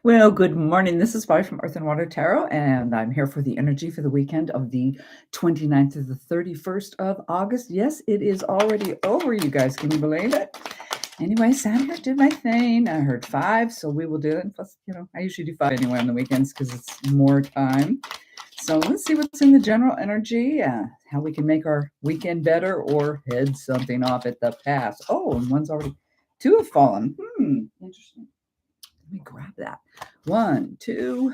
Well, good morning. This is Bobby from Earth and Water Tarot, and I'm here for the energy for the weekend of the 29th to the 31st of August. Yes, it is already over, you guys. Can you believe it? Anyway, sat here, did my thing. I heard five, so we will do it. Plus, I usually do five anyway on the weekends because it's more time. So let's see what's in the general energy, how we can make our weekend better or head something off at the past. Oh, and two have fallen. Interesting. Let me grab that. One, two,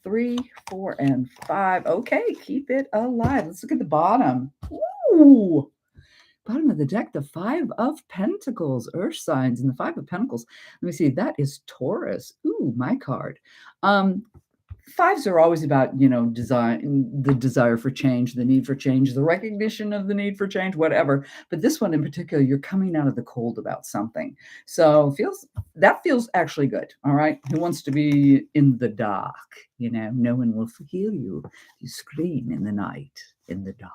three, four, and five. Okay, keep it alive. Let's look at the bottom. Ooh, bottom of the deck, the Five of Pentacles, Earth signs, and the Five of Pentacles. Let me see. That is Taurus. Ooh, my card. Fives are always about, the desire for change, the need for change, the recognition of the need for change, whatever. But this one in particular, you're coming out of the cold about something. So feels actually good. All right. Who wants to be in the dark? No one will hear you. You scream in the night, in the dark.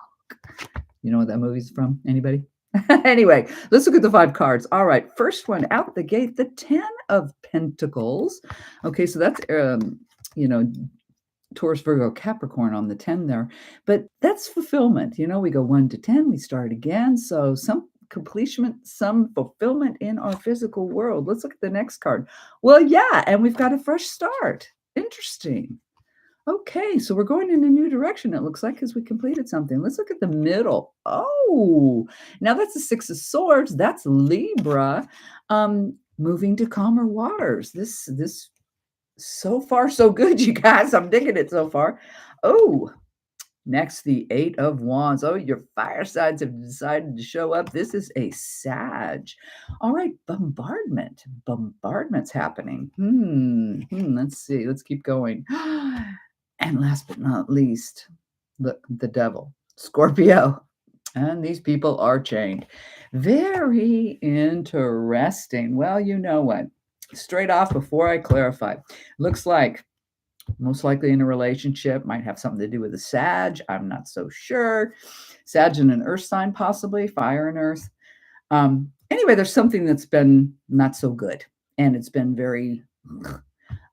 You know what that movie's from? Anybody? Anyway, let's look at the five cards. All right. First one out the gate, the 10 of Pentacles. Okay. So that's, Taurus, Virgo, Capricorn on the 10 there. But that's fulfillment. We go 1 to 10, we start again. So some completion, some fulfillment in our physical world. Let's look at the next card. Well, yeah, and we've got a fresh start. Interesting. Okay, so we're going in a new direction, it looks like, because we completed something. Let's look at the middle. Oh, now that's the Six of Swords. That's Libra. Moving to calmer waters. This so far, so good, you guys. I'm digging it so far. Oh, next, the Eight of Wands. Oh, your fire signs have decided to show up. This is a Sag. All right, bombardment. Bombardment's happening. Let's see. Let's keep going. And last but not least, look, the devil, Scorpio. And these people are chained. Very interesting. Well, you know what? Straight off, before I clarify, looks like most likely in a relationship, might have something to do with a Sag. I'm not so sure. Sag and an earth sign, possibly fire and earth. Anyway, there's something that's been not so good, and it's been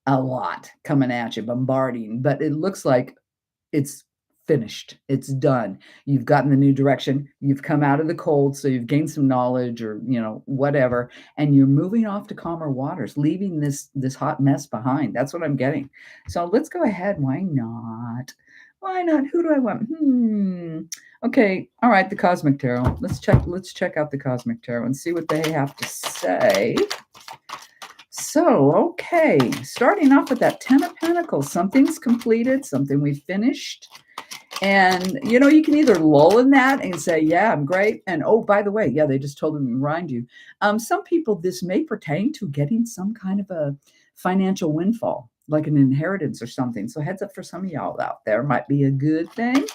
a lot coming at you, bombarding, but it looks like it's finished. It's done. You've gotten the new direction. You've come out of the cold. So you've gained some knowledge or, whatever. And you're moving off to calmer waters, leaving this hot mess behind. That's what I'm getting. So let's go ahead. Why not? Why not? Who do I want? Okay. All right. The Cosmic Tarot. Let's check out the Cosmic Tarot and see what they have to say. So, okay. Starting off with that 10 of Pentacles. Something's completed. Something we finished. And, you can either lull in that and say, yeah, I'm great. And, oh, by the way, yeah, they just told me to remind you. Some people, this may pertain to getting some kind of a financial windfall, like an inheritance or something. So heads up for some of y'all out there. Might be a good thing.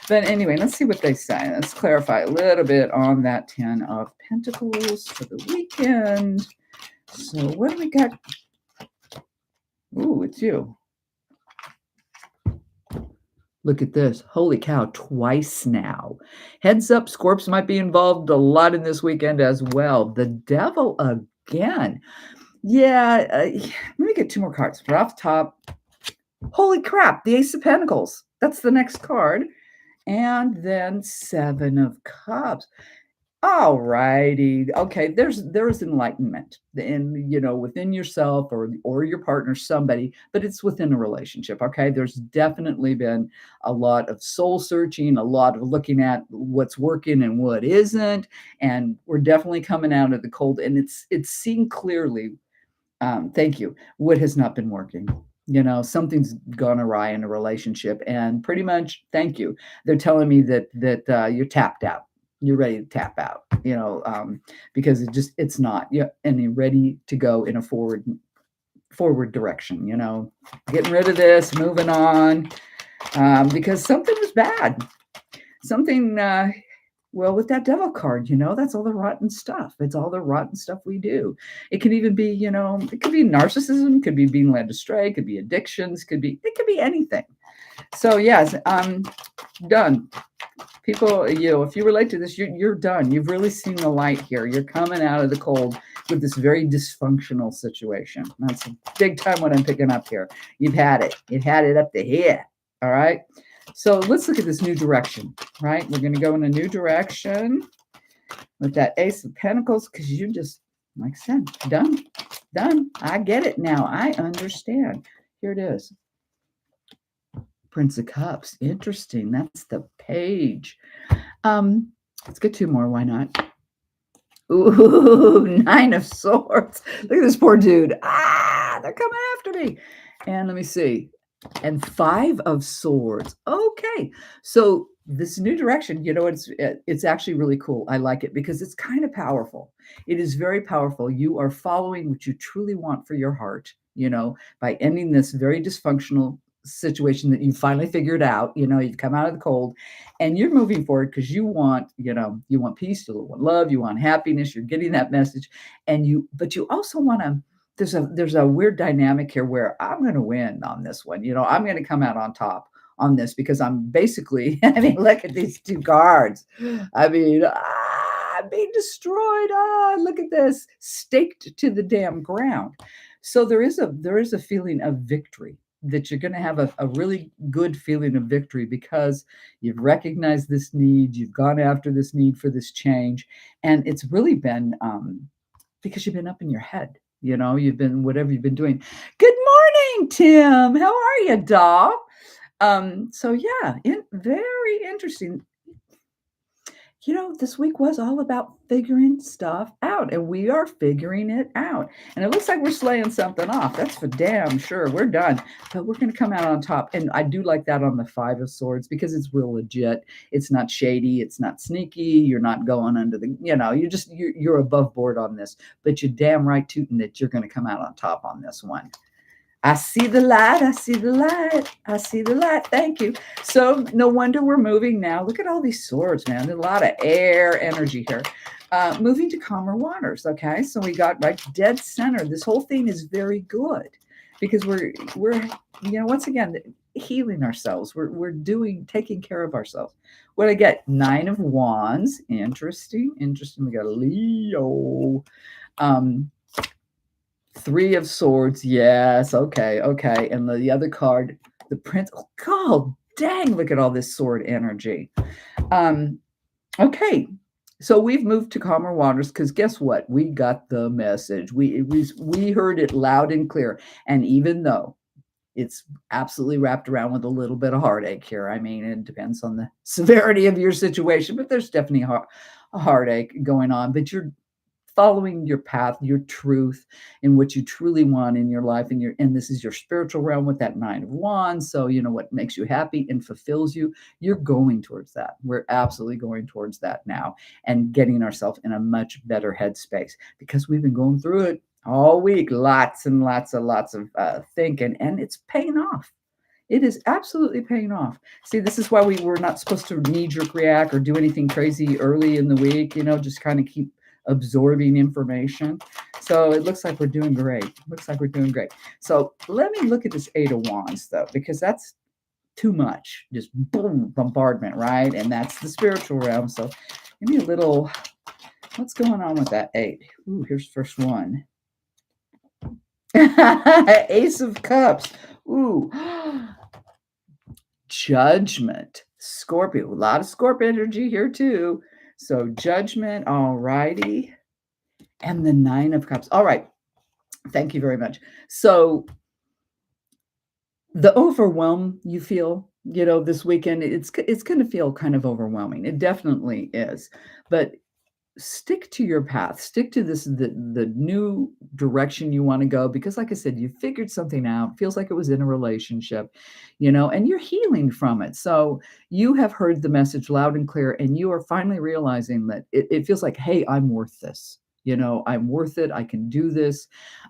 But anyway, let's see what they say. Let's clarify a little bit on that 10 of Pentacles for the weekend. So what do we got? Ooh, it's you. Look at this. Holy cow, twice now. Heads up, Scorps might be involved a lot in this weekend as well. The devil again. Yeah, let me get two more cards. Right off the top. Holy crap, the Ace of Pentacles. That's the next card. And then Seven of Cups. All righty. Okay, there is enlightenment within yourself or your partner, somebody, but it's within a relationship. Okay, there's definitely been a lot of soul searching, a lot of looking at what's working and what isn't, and we're definitely coming out of the cold, and it's seen clearly. Thank you. What has not been working? Something's gone awry in a relationship, and pretty much, thank you. They're telling me that you're tapped out. You're ready to tap out, because it's not, and you're ready to go in a forward direction, getting rid of this, moving on, because something was bad. Something, well, with that devil card, that's all the rotten stuff. It's all the rotten stuff we do. It can even be, it could be narcissism, could be being led astray, could be addictions, it could be anything. So yes, done. People, if you relate to this, you're done. You've really seen the light here. You're coming out of the cold with this very dysfunctional situation. That's big time what I'm picking up here. You've had it. You've had it up to here. All right. So let's look at this new direction, right? We're going to go in a new direction with that Ace of Pentacles because you just, like I said, done, done. I get it now. I understand. Here it is. Prince of Cups. Interesting. That's the page. Let's get two more. Why not? Ooh, Nine of Swords. Look at this poor dude. They're coming after me. And let me see. And Five of Swords. Okay. So this new direction, it's actually really cool. I like it because it's kind of powerful. It is very powerful. You are following what you truly want for your heart, by ending this very dysfunctional situation that you finally figured out. You've come out of the cold and you're moving forward because you want peace, you want love, you want happiness, you're getting that message. But you also want to, there's a weird dynamic here where I'm going to win on this one. I'm going to come out on top on this because I'm basically, I mean, look at these two cards. I mean, I'm being destroyed. Look at this, staked to the damn ground. So there is a feeling of victory, that you're going to have a really good feeling of victory because you've recognized this need, you've gone after this need for this change, and it's really been because you've been up in your head. You've been whatever you've been doing. Good morning, Tim. How are you, doll? So yeah, very interesting. This week was all about figuring stuff out, and we are figuring it out. And it looks like we're slaying something off. That's for damn sure. We're done, but we're going to come out on top. And I do like that on the Five of Swords because it's real legit. It's not shady. It's not sneaky. You're not going under the, you're above board on this, but you're damn right tooting that you're going to come out on top on this one. I see the light. I see the light. I see the light. Thank you. So no wonder we're moving now. Look at all these swords, man. There's a lot of air energy here. Moving to calmer waters. Okay. So we got right dead center. This whole thing is very good because we're once again, healing ourselves. We're taking care of ourselves. What I get? Nine of Wands. Interesting. We got a Leo. Three of Swords. Yes. Okay. And the other card, the Prince. Oh, God dang. Look at all this sword energy. Okay. So we've moved to calmer waters because guess what? We got the message. We heard it loud and clear. And even though it's absolutely wrapped around with a little bit of heartache here, I mean, it depends on the severity of your situation, but there's definitely a heartache going on. But you're following your path, your truth, and what you truly want in your life, and this is your spiritual realm with that Nine of Wands. So what makes you happy and fulfills you, you're going towards that. We're absolutely going towards that now and getting ourselves in a much better headspace because we've been going through it all week, lots and lots of thinking, and it's paying off. It is absolutely paying off. See, this is why we were not supposed to knee-jerk react or do anything crazy early in the week, just kind of keep absorbing information. So it looks like we're doing great. So let me look at this Eight of Wands, though, because that's too much. Just boom, bombardment, right? And that's the spiritual realm. So give me a little, what's going on with that eight? Ooh, here's the first one. Ace of Cups. Ooh. Judgment. Scorpio. A lot of Scorpio energy here, too. So Judgment, all righty. And the Nine of Cups. All right. Thank you very much. So the overwhelm you feel, this weekend, it's going to feel kind of overwhelming. It definitely is. But stick to your path. Stick to the new direction you want to go because, like I said, you figured something out. Feels like it was in a relationship, and you're healing from it. So you have heard the message loud and clear, and you are finally realizing that it feels like, hey, I'm worth this. I'm worth it. I can do this.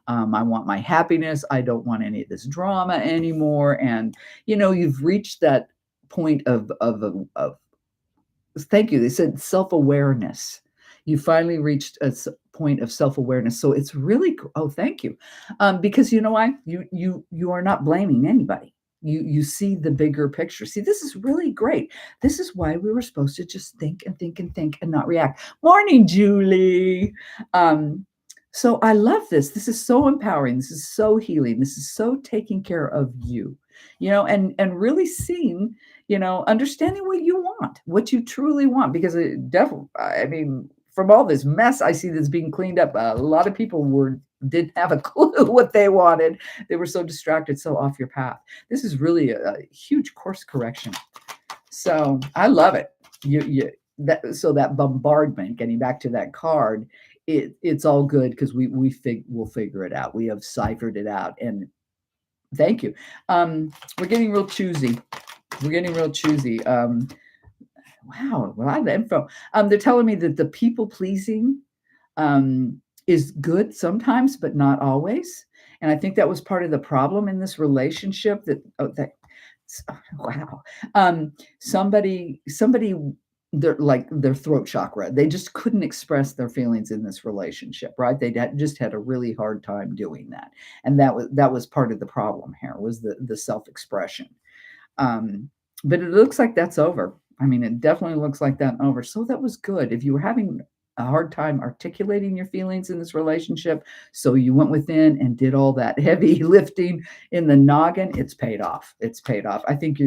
I want my happiness. I don't want any of this drama anymore. And you've reached that point of thank you. They said self-awareness. You finally reached a point of self-awareness. So it's really, oh, thank you. Because you know why? You are not blaming anybody. You see the bigger picture. See, this is really great. This is why we were supposed to just think and think and think and not react. Morning, Julie. Um, so I love this. This is so empowering. This is so healing. This is so taking care of you, and really seeing, understanding what you want, what you truly want, because it definitely, I mean, from all this mess I see that's being cleaned up, a lot of people didn't have a clue what they wanted. They were so distracted, so off your path. This is really a huge course correction. So I love it. That bombardment, getting back to that card, it's all good because we'll figure it out. We have ciphered it out, and thank you. We're getting real choosy. We're getting real choosy. Wow, a lot of info. They're telling me that the people pleasing is good sometimes, but not always. And I think that was part of the problem in this relationship. Wow. Somebody, their throat chakra. They just couldn't express their feelings in this relationship, right? Just had a really hard time doing that, and that was part of the problem here was the self expression. But it looks like that's over. I mean, it definitely looks like that over. So that was good. If you were having a hard time articulating your feelings in this relationship, so you went within and did all that heavy lifting in the noggin, it's paid off. It's paid off. I think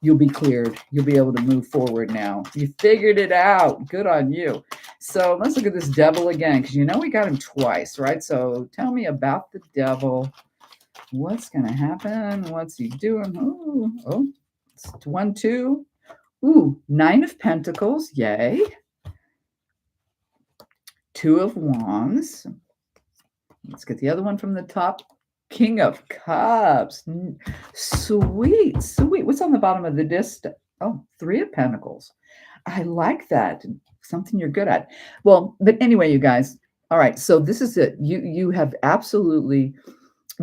you'll be cleared. You'll be able to move forward now. You figured it out. Good on you. So let's look at this devil again, because we got him twice, right? So tell me about the devil. What's going to happen? What's he doing? Oh, it's 1, 2. Ooh, 9 of Pentacles. Yay. 2 of Wands. Let's get the other one from the top. King of Cups. Sweet, sweet. What's on the bottom of the disc? Oh, 3 of Pentacles. I like that. Something you're good at. Well, but anyway, you guys. All right, so this is it. You have absolutely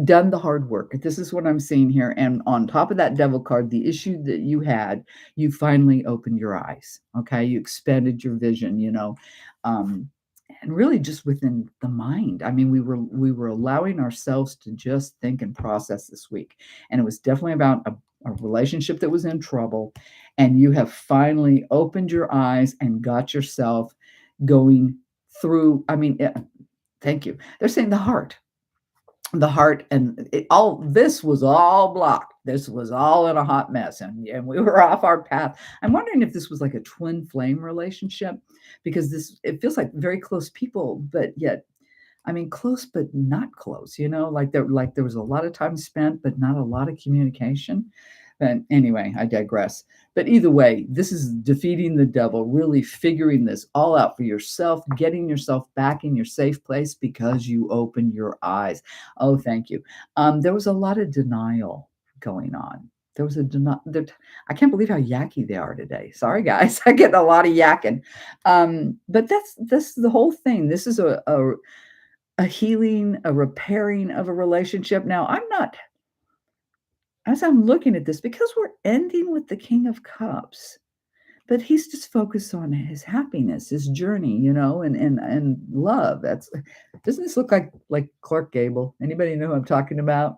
done the hard work. This is what I'm seeing here. And on top of that devil card, the issue that you had, you finally opened your eyes. Okay. You expanded your vision, and really just within the mind. I mean, we were allowing ourselves to just think and process this week. And it was definitely about a relationship that was in trouble. And you have finally opened your eyes and got yourself going through. I mean, thank you. They're saying the heart and all this was all blocked. This was all in a hot mess, and we were off our path. I'm wondering if this was like a twin flame relationship, because it feels like very close people, but yet, I mean, close but not close, like there was a lot of time spent but not a lot of communication. But anyway, I digress. But either way, this is defeating the devil, really figuring this all out for yourself, getting yourself back in your safe place because you opened your eyes. Oh, thank you. There was a lot of denial going on. There was I can't believe how yucky they are today. Sorry, guys. I get a lot of yakking. But that's the whole thing. This is a healing, a repairing of a relationship. Now, as I'm looking at this, because we're ending with the King of Cups, but he's just focused on his happiness, his journey, and love. Doesn't this look like Clark Gable? Anybody know who I'm talking about?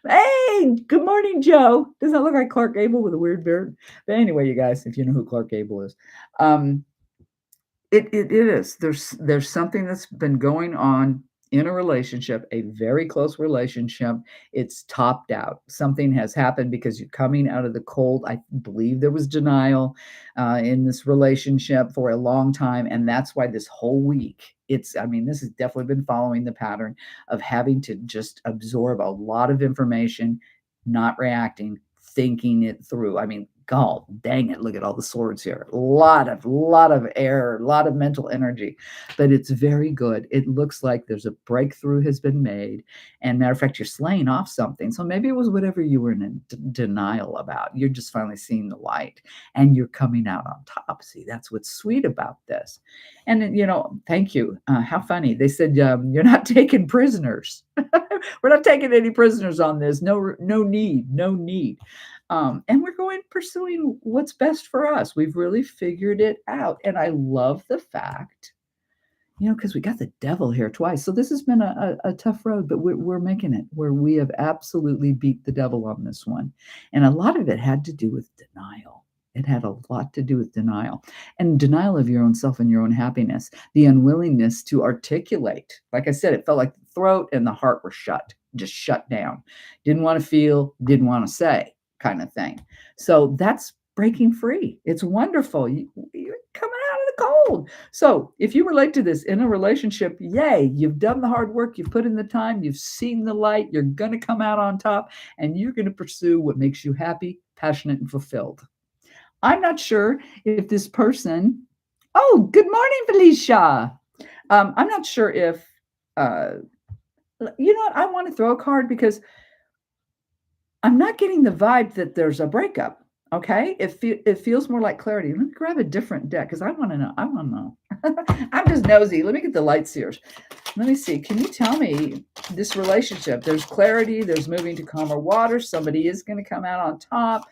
Hey, good morning, Joe. Doesn't that look like Clark Gable with a weird beard? But anyway, you guys, if you know who Clark Gable is, it is. There's something that's been going on in a relationship, a very close relationship. It's topped out. Something has happened because you're coming out of the cold. I believe there was denial in this relationship for a long time, and that's why this whole week I mean, this has definitely been following the pattern of having to just absorb a lot of information, not reacting, thinking it through. I mean, God dang it, look at all the swords here. A lot of air, a lot of mental energy, but it's very good. It looks like there's a breakthrough has been made. And matter of fact, you're slaying off something. So maybe it was whatever you were in denial about. You're just finally seeing the light and you're coming out on top. See, that's what's sweet about this. And, thank you. How funny. They said, you're not taking prisoners. We're not taking any prisoners on this. No need, no need. And we're pursuing what's best for us. We've really figured it out. And I love the fact Because we got the devil here twice. So this has been a tough road, but we're making it where we have absolutely beat the devil on this one. And a lot of it had to do with denial. It had a lot to do with denial and denial of your own self and your own happiness, the unwillingness to articulate. Like I said, it felt like the throat and the heart were shut, just shut down. Didn't want to feel, didn't want to say, kind of thing. So that's breaking free. It's wonderful. You're coming out of the cold. So if you relate to this in a relationship, yay, you've done the hard work, you've put in the time, you've seen the light, you're going to come out on top, and you're going to pursue what makes you happy, passionate, and fulfilled. I'm not sure if this person, oh, good morning, Felicia. I'm not sure if, uh, you know what, I want to throw a card because I'm not getting the vibe that there's a breakup. Okay, it feels more like clarity. Let me grab a different deck because I want to know. I want to know. I'm just nosy. Let me get the light seers. Let me see. Can you tell me this relationship? There's clarity. There's moving to calmer water. Somebody is going to come out on top.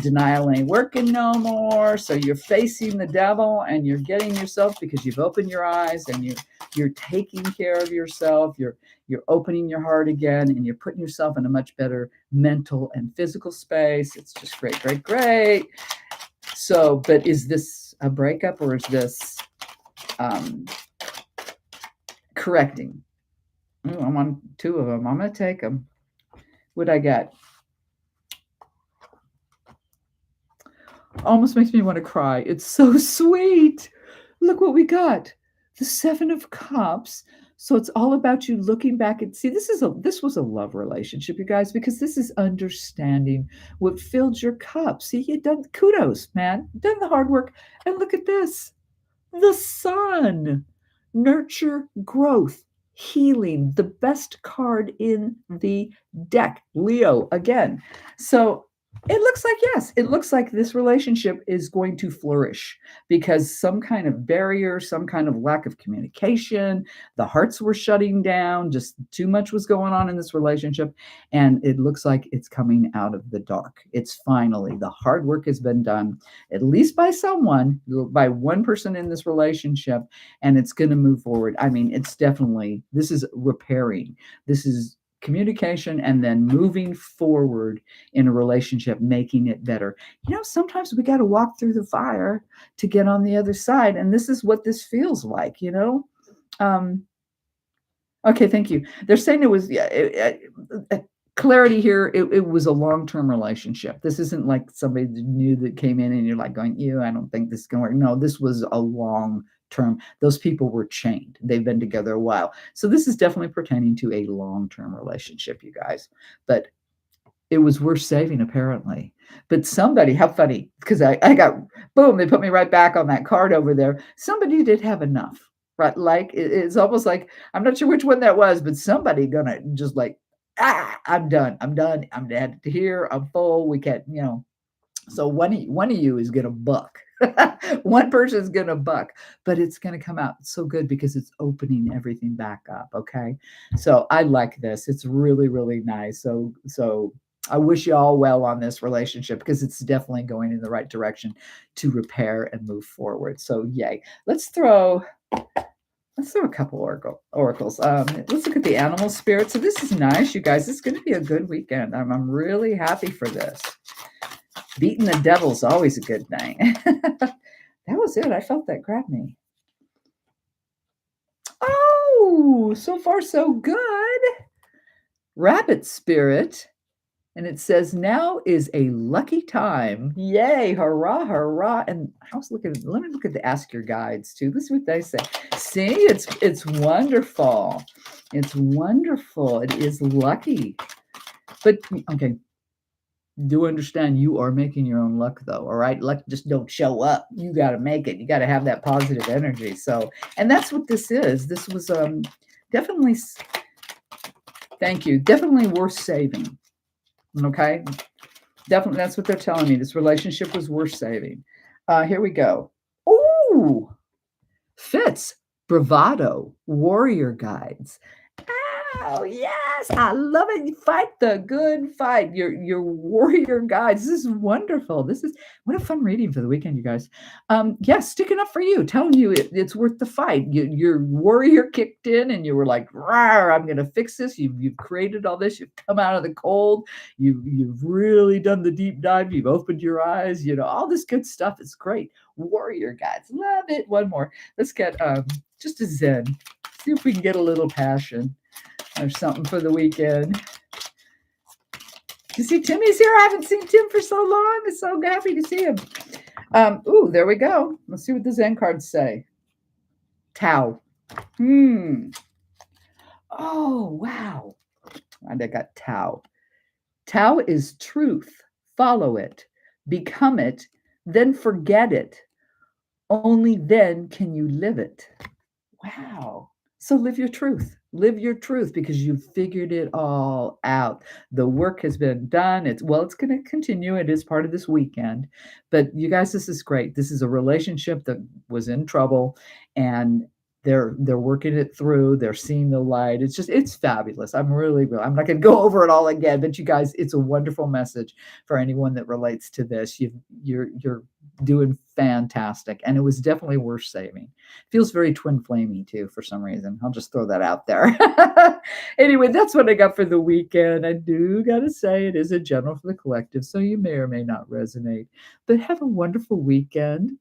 Denial ain't working no more. So you're facing the devil and you're getting yourself because you've opened your eyes and you're taking care of yourself. You're opening your heart again and you're putting yourself in a much better mental and physical space. It's just great, great, great. So, but is this a breakup or is this correcting? Ooh, I'm on two of them. I'm going to take them. What'd I get? Almost makes me want to cry. It's so sweet. Look what we got. The Seven of Cups. So it's all about you looking back and see this was a love relationship, you guys, because this is understanding what filled your cup. See, you done kudos, man. Done the hard work. And look at this. The sun. Nurture growth. Healing. The best card in the deck. Leo again. So it looks like, yes, it looks like this relationship is going to flourish because some kind of barrier, some kind of lack of communication, the hearts were shutting down, just too much was going on in this relationship. And it looks like it's coming out of the dark. It's finally, the hard work has been done, at least by someone, by one person in this relationship, and it's going to move forward. I mean, it's definitely, this is repairing. This is communication and then moving forward in a relationship, making it better. Sometimes we got to walk through the fire to get on the other side. And this is what this feels like. Okay, thank you. They're saying it was clarity here. It was a long-term relationship. This isn't like somebody new that came in and you're like going, I don't think this is going to work. No, this was a long term. Those people were chained. They've been together a while. So this is definitely pertaining to a long-term relationship, you guys. But it was worth saving, apparently. But somebody, how funny, because I got, boom, they put me right back on that card over there. Somebody did have enough, right? Like, it's almost like, I'm not sure which one that was, but somebody gonna just like, I'm done. I'm dead to here. I'm full. We can't, So one of you is gonna buck. One person's gonna buck, but it's gonna come out so good because it's opening everything back up. Okay, so I like this. It's really, really nice. So I wish you all well on this relationship because it's definitely going in the right direction to repair and move forward. So yay! Let's throw a couple oracles. Let's look at the animal spirit. So this is nice, you guys. This is going to be a good weekend. I'm really happy for this. Beating the devil's always a good thing. That was it. I felt that grab me. Oh, so far so good. Rabbit spirit. And it says, now is a lucky time. Yay, hurrah, hurrah. And let me look at the Ask Your Guides too. This is what they say. See, it's wonderful. It's wonderful. It is lucky. But, okay, do understand you are making your own luck though, all right? Luck just don't show up. You got to make it. You got to have that positive energy. So, and that's what this is. This was definitely, thank you, definitely worth saving. Okay, definitely. That's what they're telling me. This relationship was worth saving. Here we go. Ooh, fits, bravado, warrior guides. Wow, yes, I love it. You fight the good fight. Your warrior guides. This is wonderful. This is what a fun reading for the weekend, you guys. Yes, sticking up for you, telling you it's worth the fight. Your warrior kicked in, and you were like, "Rawr, I'm going to fix this." You've created all this. You've come out of the cold. You've really done the deep dive. You've opened your eyes. All this good stuff. It's great. Warrior guides, love it. One more. Let's get just a Zen. See if we can get a little passion or something for the weekend. You see, Timmy's here. I haven't seen Tim for so long. I'm so happy to see him. Ooh, there we go. Let's see what the Zen cards say. Tao. Oh, wow. And I got Tao. Tao is truth. Follow it. Become it. Then forget it. Only then can you live it. Wow. So live your truth. Live your truth because you've figured it all out. The work has been done. It's going to continue. It is part of this weekend. But you guys, this is great. This is a relationship that was in trouble, and they're working it through. They're seeing the light. It's fabulous. I'm not going to go over it all again, but you guys, it's a wonderful message for anyone that relates to this. You're doing fantastic, and it was definitely worth saving. Feels very twin flamey too for some reason. I'll just throw that out there. Anyway, that's what I got for the weekend. I do gotta say it is a general for the collective, so you may or may not resonate. But have a wonderful weekend.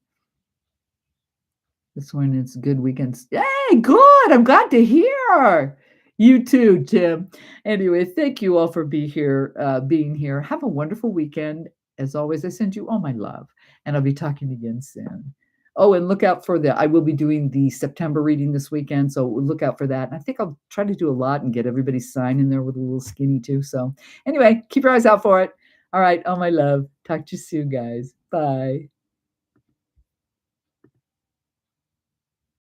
This one is good weekends. Hey, good. I'm glad to hear. You too, Tim. Anyway, thank you all for being here. Have a wonderful weekend. As always, I send you all my love, and I'll be talking again soon. Oh, and look out for I will be doing the September reading this weekend, so look out for that. And I think I'll try to do a lot and get everybody's sign in there with a little skinny too. So anyway, keep your eyes out for it. All right, all my love. Talk to you soon, guys. Bye.